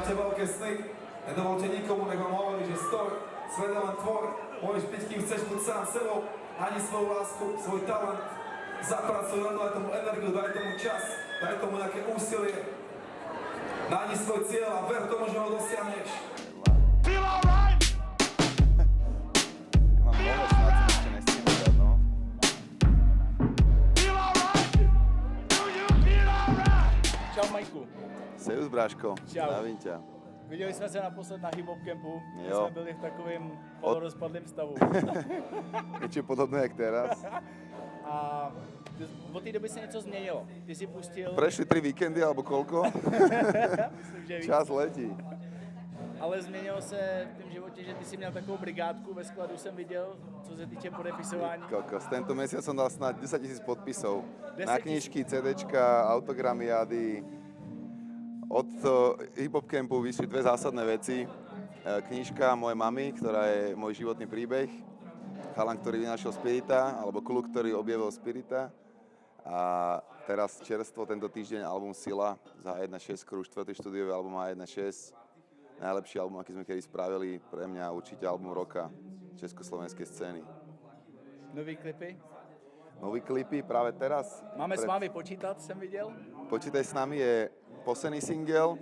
máte veľké sny, nedovolte nikomu, nech vám hovorí, že stoj, svet je len tvoj, môžeš byť, kým chceš, buď sám sebou, ani svoju lásku, svoj talent, zapracuj len, daj tomu energiu, daj tomu čas, daj tomu nejaké úsilie, nájdi svoj cieľ a ver tomu, že ho dosiahneš. Feel alright? Mám mnoho snad som ešte nestihol, no. Feel alright? Do you feel alright? Čau Majku. Sejus, Bráško, Čau. zdravím ťa. Viděli jsme se naposled na hip-hop campu, kde Jo. jsme byli v takovém polorozpadlém stavu. Niečo podobné, jak teraz. A od té doby se něco změnilo. Ty si pustil... Prešli 3 víkendy, alebo koľko? Myslím, že víc. Čas letí. Ale změnilo se v tom životě, že ty si měl takovou brigádku ve skladu, jsem viděl, co se týče podepisování. Kokos, tento mesiac som dal snad 10 000 podpisov. 10 Na 000. knižky, CDčka, autogramiády. Od hip-hop campu vyšli 2 zásadné veci. Knižka mojej mamy, ktorá je môj životný príbeh. Chalan, ktorý vynašiel Spirita, alebo kluk, ktorý objavil Spirita. A teraz čerstvo tento týždeň album Sila za 1.6, už 4. štúdiový album A1.6. Najlepší album, aký sme kedy spravili, pre mňa určite album roka československej scény. Nový klipy. Nový klipy práve teraz. Máme s vámi počítat, jsem viděl. Počítaj s nami je posledný single,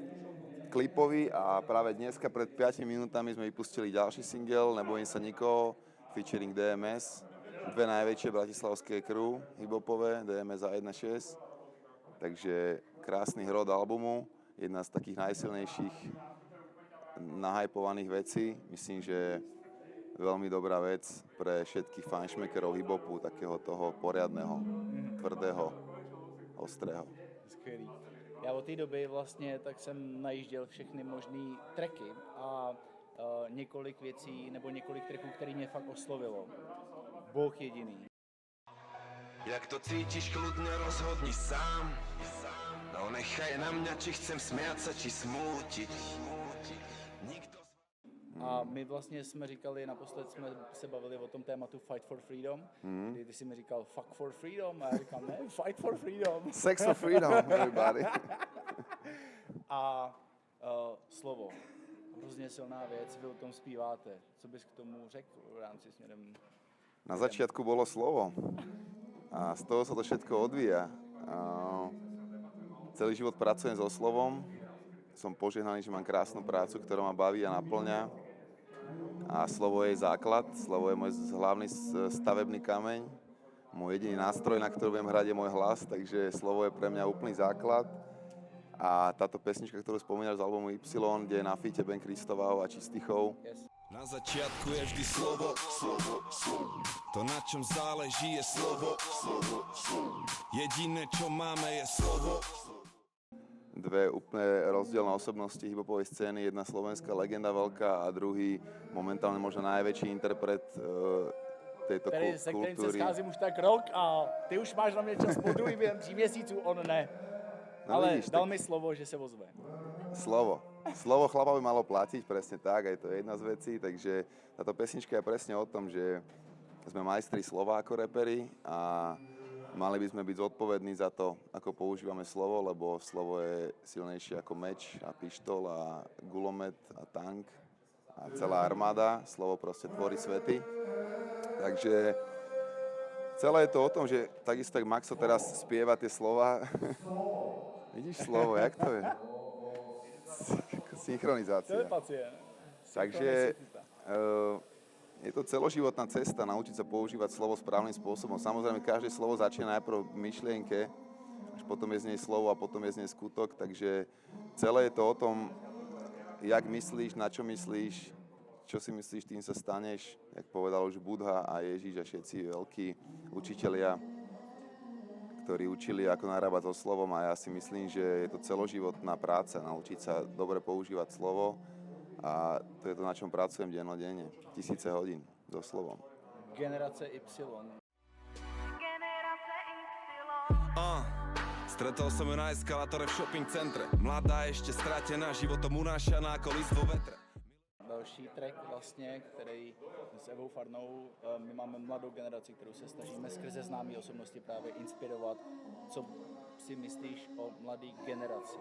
klipový, a práve dneska pred 5 minútami sme vypustili ďalší single, Nebojím sa nikoho, featuring DMS. 2 najväčšie bratislavské crew hip-hopové, DMS a 1.6. Takže krásny hrod albumu, jedna z takých najsilnejších nahypovaných vecí. Myslím, že veľmi dobrá vec pre všetkých fanšmekerov hip-hopu, takého toho poriadného, tvrdého, ostrého. Skvělý. Já od té doby vlastně tak jsem najížděl všechny možné tracky a několik věcí nebo několik tracků, který mě fakt oslovilo. Bůh jediný. Jak to cítiš, kľudne rozhodni sám. No nechaj na mňa, či chcem smiať sa, či smútiť. Nikto... A my vlastně jsme říkali, naposled jsme se bavili o tom tématu Fight for Freedom, kdy ty jsi mi říkal Fuck for Freedom a já říkám ne, Fight for Freedom. Sex for freedom, everybody. A slovo, hrozně silná věc, vy o tom zpíváte. Co bys k tomu řekl v rámci směrem? Na začiatku bolo slovo a z toho sa to všetko odvíja. Celý život pracujem so slovom, som požehnaný, že mám krásnu prácu, ktorá ma baví a naplňa. A slovo je základ, slovo je môj hlavný stavebný kameň. Môj jediný nástroj, na ktorý viem hrať, je môj hlas, takže slovo je pre mňa úplný základ. A táto pesnička, ktorú spomínaš z albumu Y, kde je na feate Ben Kristovau a Čistichov, Yes. Na začiatku je vždy slovo. To, na čom záleží, je slovo. Jediné, čo máme, je slovo. dve úplne rozdielne osobnosti hip-hopovej scény, jedna slovenská legenda veľká a druhý momentálne možno najväčší interpret tejto Se kterým se kultúry. scházím už tak rok a ty už máš na mě čas po druhý během 3 měsíců, on ne. No Ale vidíš, dal tak mi slovo, že se ozve. Slovo chlapa by malo platiť, presne tak, aj to je jedna z vecí, takže táto pesnička je presne o tom, že sme majstri slova ako reperi a mali by sme byť zodpovední za to, ako používame slovo, lebo slovo je silnejšie ako meč a pištol a gulomet a tank a celá armáda. Slovo proste tvorí svety. Takže celé je to o tom, že takisto jak Maxo teraz spieva tie slova. Vidíš slovo, jak to je? Synchronizácia. Telepacie. Takže je to celoživotná cesta naučiť sa používať slovo správnym spôsobom. Samozrejme, každé slovo začína najprv v myšlienke, až potom je z nej slovo a potom je z nej skutok. Takže celé je to o tom, jak myslíš, na čo myslíš, čo si myslíš, tým sa staneš. Jak povedal už Budha a Ježiš a všetci veľkí učitelia, ktorí učili, ako narábať so slovom, a ja si myslím, že je to celoživotná práca, naučiť sa dobre používať slovo a to je to, na čom pracujem dennodenne. 1000 hodín so slovom. Generace Y. Stretol som ju na eskalátore v shopping centre. Mladá, ešte stratená, životom unášaná ako list vo vetre. Další track vlastně, který s Evou Farnou, my máme mladou generaci, kterou se snažíme skrze známé osobnosti právě inspirovat. Co si myslíš o mladé generaci,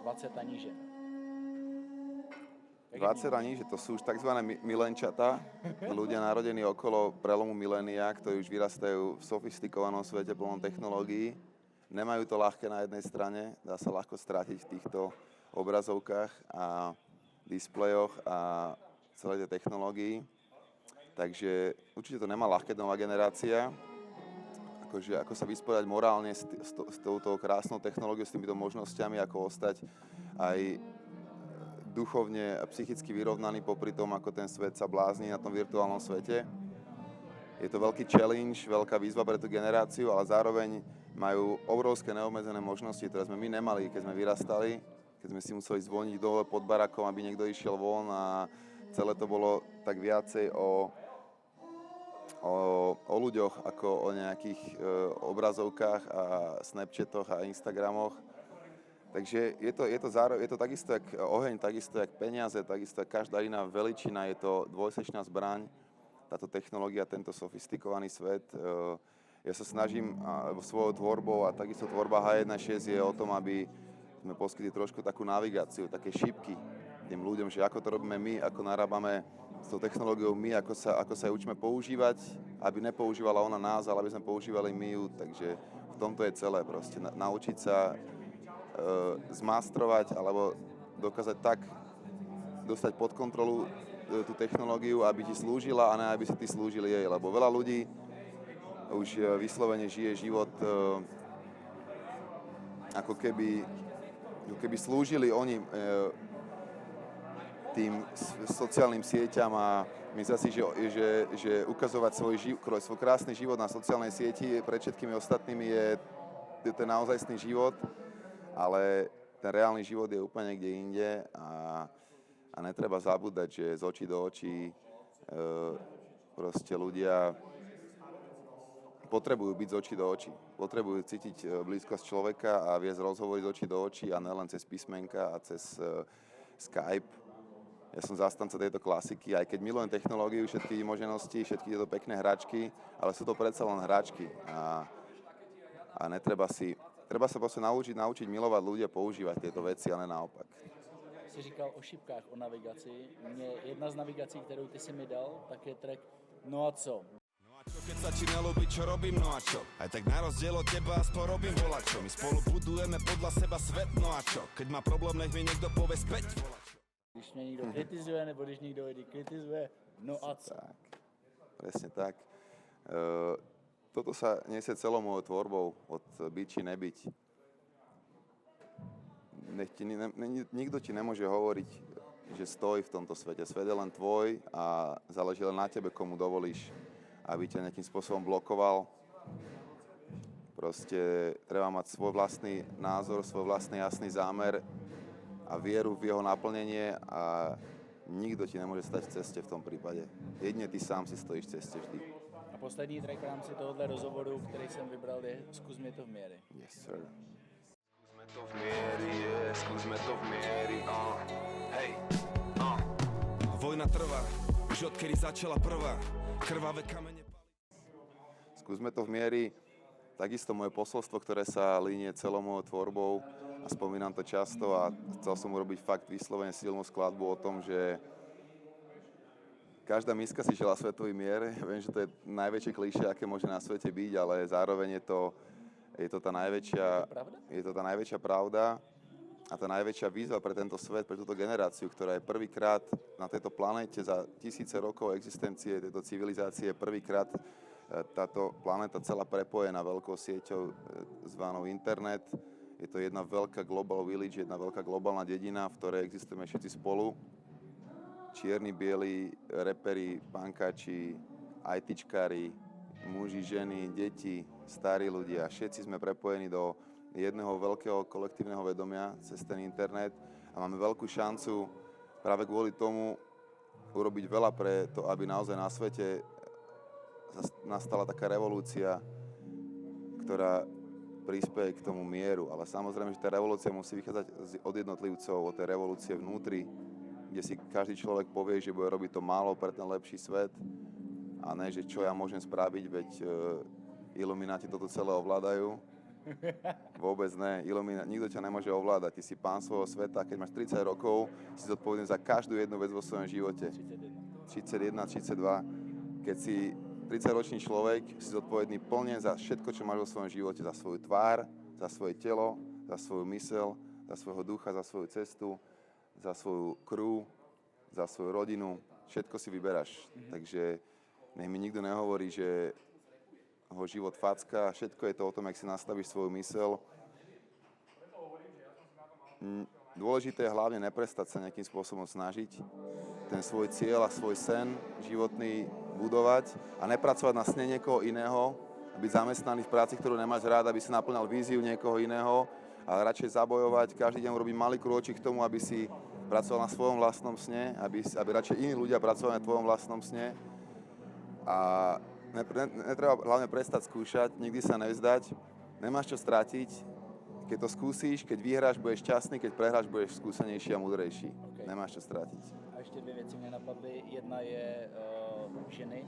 20 a níže? Dvacera nie, že to sú už tzv. Milenčatá, ľudia narodení okolo prelomu milénia, ktorí už vyrastajú v sofistikovanom svete plnom technológií. Nemajú to ľahké na jednej strane, dá sa ľahko strátiť v týchto obrazovkách a displejoch a celej tej technológií. Takže určite to nemá ľahké nová generácia. Akože, ako sa vysporiadať morálne s touto krásnou technológiou, s týmito možnosťami, ako ostať aj duchovne a psychicky vyrovnaný popri tom, ako ten svet sa blázni na tom virtuálnom svete. Je to veľký challenge, veľká výzva pre tú generáciu, ale zároveň majú obrovské neobmedzené možnosti, ktoré sme my nemali, keď sme vyrastali, keď sme si museli zvoniť dole pod barakom, aby niekto išiel von a celé to bolo tak viacej o ľuďoch ako o nejakých obrazovkách a Snapchatoch a Instagramoch. Takže je to takisto jak oheň, takisto jak peniaze, takisto jak každá iná veličina, je to dvojsečná zbraň, táto technológia, tento sofistikovaný svet. Ja sa snažím svojou tvorbou a takisto tvorba H1.6 je o tom, aby sme poskytli trošku takú navigáciu, také šipky tým ľuďom, že ako to robíme my, ako narábame s tou technológiou my, ako sa ju učíme používať, aby nepoužívala ona nás, ale aby sme používali my ju. Takže v tomto je celé proste. Naučiť sa zmastrovať alebo dokázať tak dostať pod kontrolu tú technológiu, aby ti slúžila a ne aby si ty slúžil jej. Lebo veľa ľudí už vyslovene žije život ako keby slúžili oni tým sociálnym sieťam a myslím si, že ukazovať svoj krásny život na sociálnej sieti pred všetkými ostatnými je ten naozajstný život, ale ten reálny život je úplne niekde inde a netreba zabúdať, že z očí do očí proste ľudia potrebujú byť z očí do očí. Potrebujú cítiť blízkosť človeka a viesť rozhovory z očí do očí a nelen cez písmenka a cez Skype. Ja som zastanca tejto klasiky, aj keď milujem technológiu, všetky možnosti, všetky tieto pekné hračky, ale sú to predsa len hračky a treba sa proste naučiť milovať ľudia, používať tieto veci, ale naopak. Jsi říkal o šipkách, o navigaci. Jedna z navigací, kterou ty si mi dal, tak je track No a co? No a čo, keď sa ti nelúbi, čo robím, no a čo? Aj tak na rozdiel od teba aspoň robím volačo. My spolu budujeme podľa seba svet, no a čo? Keď má problém, nech mi niekto povie späť, volačo. Když mě někdo kritizuje, nebo když někdo kritizuje, no a co? Tak, presne tak. Toto sa nesie celou mojou tvorbou, od byť či nebyť. Nikto ti nemôže hovoriť, že stoj v tomto svete. Svet je len tvoj a záleží len na tebe, komu dovolíš, aby ťa nejakým spôsobom blokoval. Proste treba mať svoj vlastný názor, svoj vlastný jasný zámer a vieru v jeho naplnenie a nikto ti nemôže stať v ceste v tom prípade. Jedine ty sám si stojíš v ceste vždy. A poslední track v rámci tohohle rozhovoru, který jsem vybral, je Zkus mě to v miery. Yes, sir. Skúsme to v miery, skúsme to v miery, hej, Vojna trvá, už odkedy začala prvá, krvavé kamene palí. Skúsme to v miery. Takisto moje posolstvo, ktoré sa línie celou mojou tvorbou a spomínam to často a chcel som urobiť fakt vyslovene silnú skladbu o tom, že každá miska si želá svetový mier. Ja viem, že to je najväčšie klišé, aké môže na svete byť, ale zároveň je to tá najväčšia pravda a tá najväčšia výzva pre tento svet, pre túto generáciu, ktorá je prvýkrát na tejto planéte za tisíce rokov existencie tejto civilizácie, prvýkrát táto planéta celá prepojená veľkou sieťou zvanou internet. Je to jedna veľká global village, jedna veľká globálna dedina, v ktorej existujeme všetci spolu. Čierni, bieli, reperi, pankáči, ITčkári, muži, ženy, deti, starí ľudia. Všetci sme prepojení do jedného veľkého kolektívneho vedomia cez ten internet a máme veľkú šancu práve kvôli tomu urobiť veľa pre to, aby naozaj na svete nastala taká revolúcia, ktorá prispieje k tomu mieru. Ale samozrejme, že tá revolúcia musí vychádzať od jednotlivcov, od tej revolúcie vnútri, kde si každý človek povie, že bude robiť to málo pre ten lepší svet a ne, že čo ja môžem spraviť, veď ilumináti toto celé ovládajú. Vôbec ne. Nikto ťa nemôže ovládať. Ty si pán svojho sveta. Keď máš 30 rokov, si zodpovedný za každú jednu vec vo svojom živote. 31, 32. Keď si 30-ročný človek, si zodpovedný plne za všetko, čo máš vo svojom živote. Za svoju tvár, za svoje telo, za svoju mysel, za svojho ducha, za svoju cestu, za svoju crew, za svoju rodinu. Všetko si vyberáš. Takže nech mi nikto nehovorí, že ho život facka. Všetko je to o tom, jak si nastavíš svoju mysel. Dôležité je hlavne neprestať sa nejakým spôsobom snažiť ten svoj cieľ a svoj sen životný budovať a nepracovať na sne niekoho iného, byť zamestnaný v práci, ktorú nemáš rád, aby si naplňal víziu niekoho iného, ale radšej zabojovať, každý deň urobiť malý krôčik k tomu, aby si pracoval na svojom vlastnom sne, aby radšej iní ľudia pracovali na tvojom vlastnom sne. A netreba hlavne prestať skúšať, nikdy sa nevzdať, nemáš čo stratiť. Keď to skúsiš, keď vyhráš, budeš šťastný, keď prehráš, budeš skúsenejší a múdrejší. Okay. Nemáš čo stratiť. A ještě dvě věci mě napadly. Jedna je ženy,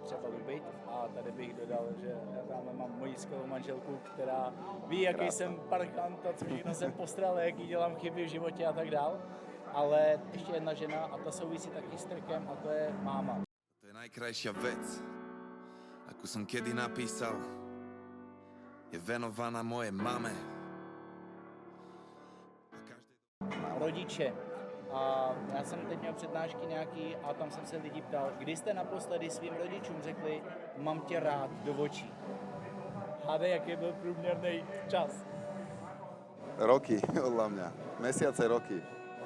třeba любить. A tady bych dodal, že já tam mám moji skvělou manželku, která ví, jaký jsem parchant a co všechno jsem postral, jaký dělám chyby v životě a tak dál. Ale ještě jedna žena a ta souvisí taky s trkem a to je máma. To je najkrajšia vec, akú som kedy napísal. Je venovaná mojej mame. Rodiče. A já jsem teď měl přednášky nějaký a tam jsem se lidí ptal, kdy jste naposledy svým rodičům řekli, mám tě rád do očí. Hádej, jaký byl průměrný čas. Roky, podľa mňa. Mesiace, roky.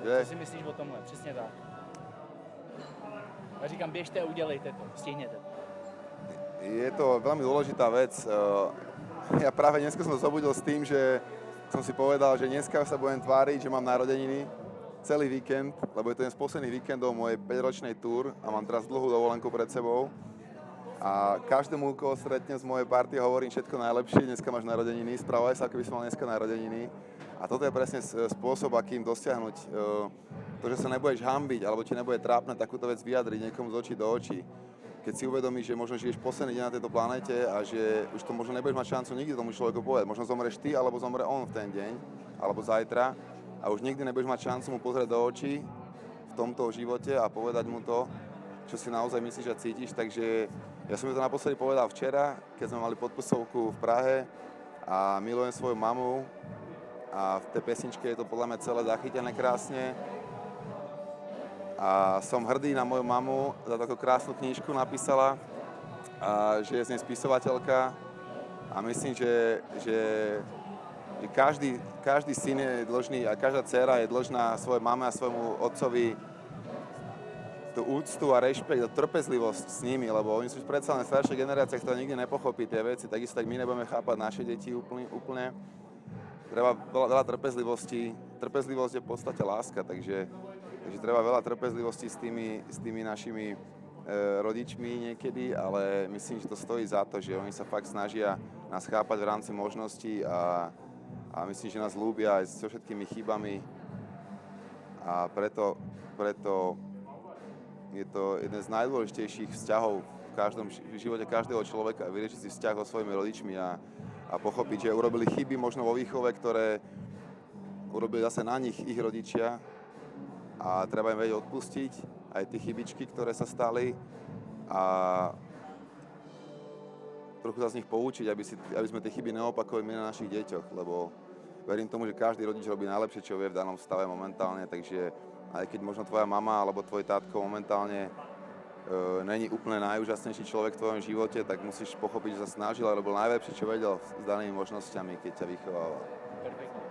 Co Že? si myslíš o tomhle? Přesně tak. Já říkám, běžte a udělejte to, stihněte to. Je to veľmi dôležitá vec. Ja práve dneska som to zobudil s tým, že som si povedal, že dneska sa budem tváriť, že mám narodeniny celý víkend, lebo je to jeden z posledných víkendov mojej 5-ročnej túr a mám teraz dlhú dovolenku pred sebou. A každému, koho stretnem z mojej party, hovorím všetko najlepšie, dneska máš narodeniny, správaj sa, ako by som mal dneska narodeniny. A toto je presne spôsob, akým dosiahnuť to, že sa nebudeš hanbiť, alebo ti nebude trápne takúto vec vyjadriť niekomu z očí do očí. Keď si uvedomíš, že možno žiješ posledný deň na tejto planete a že už to možno nebudeš mať šancu nikdy tomu človeku povedať. Možno zomreš ty, alebo zomre on v ten deň, alebo zajtra. A už nikdy nebudeš mať šancu mu pozrieť do očí v tomto živote a povedať mu to, čo si naozaj myslíš a cítiš. Takže ja som mi to naposledy povedal včera, keď sme mali podpisovku v Prahe a milujem svoju mamu a v tej pesničke je to podľa mňa celé zachytené krásne. A som hrdý na moju mamu, za takú krásnu knižku napísala, a že je z nej spisovateľka a myslím, že každý syn je dlžný a každá dcéra je dlžná svojej mame a svojmu otcovi tú úctu a rešpekt a trpezlivosť s nimi, lebo oni sú predsa len staršia generácia, ktorá nikdy nepochopí tie veci, takisto tak my nebudeme chápať naše deti úplne. Treba veľa trpezlivosti. Trpezlivosť je v podstate láska, takže treba veľa trpezlivosti s tými našimi rodičmi niekedy, ale myslím, že to stojí za to, že oni sa fakt snažia nás chápať v rámci možností a myslím, že nás ľúbia aj so všetkými chybami a preto je to jeden z najdôležitejších vzťahov v živote každého človeka, vyriešiť si vzťah so svojimi rodičmi a pochopiť, že urobili chyby možno vo výchove, ktoré urobili zase na nich ich rodičia a treba im vedieť odpustiť aj tie chybičky, ktoré sa stali a trochu sa z nich poučiť, aby sme tie chyby neopakovali my na našich deťoch, lebo verím tomu, že každý rodič robí najlepšie, čo vie v danom stave momentálne, takže aj keď možno tvoja mama alebo tvoj tátko momentálne není úplne najúžasnejší človek v tvojom živote, tak musíš pochopiť, že sa snažil a robil najlepšie, čo vedel s danými možnosťami, keď ťa vychovával. Perfektně.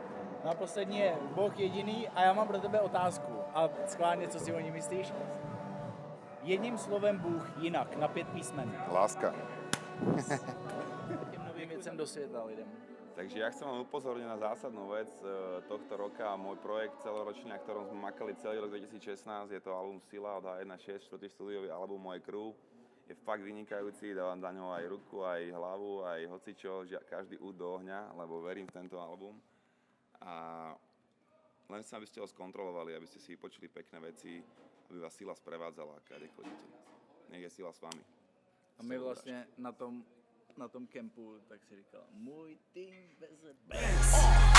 No a poslední je Bůh jediný a já mám pro tebe otázku a schválně, co si o ní myslíš. Jedním slovem Bůh jinak, na 5 písmen. Láska. Těm novým věcem do světa lidem. Takže ja chcem vám upozorniť na zásadnú vec tohto roka a môj projekt celoročný, na ktorom sme makali celý rok 2016, je to album Sila od H1.6, 4. studiový album Moje crew. Je fakt vynikajúci, dávam na ňo aj ruku, aj hlavu, aj hocičo, každý úd do ohňa, lebo verím v tento album. A len chcem, aby ste ho skontrolovali, aby ste si vypočuli pekné veci, aby vás sila sprevádzala, kade chodíte. Nech je sila s vami. A my vlastně na tom na tom kempu, tak si říkal, můj tým veze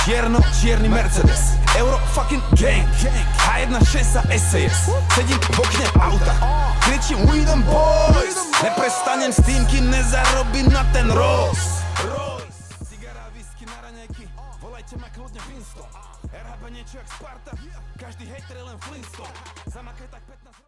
Čierno-čierny Mercedes, Euro fucking gang, H1.6 a SES, sedím v okne auta, kričím we them boys, neprestanem s tým, kým nezarobím na ten Rolls. Cigara, whisky na raňajky, volajte ma kľudne Winston, RHB niečo jak Sparta, každý hejter je len Flintstone, zamakaj tak 15 rokov.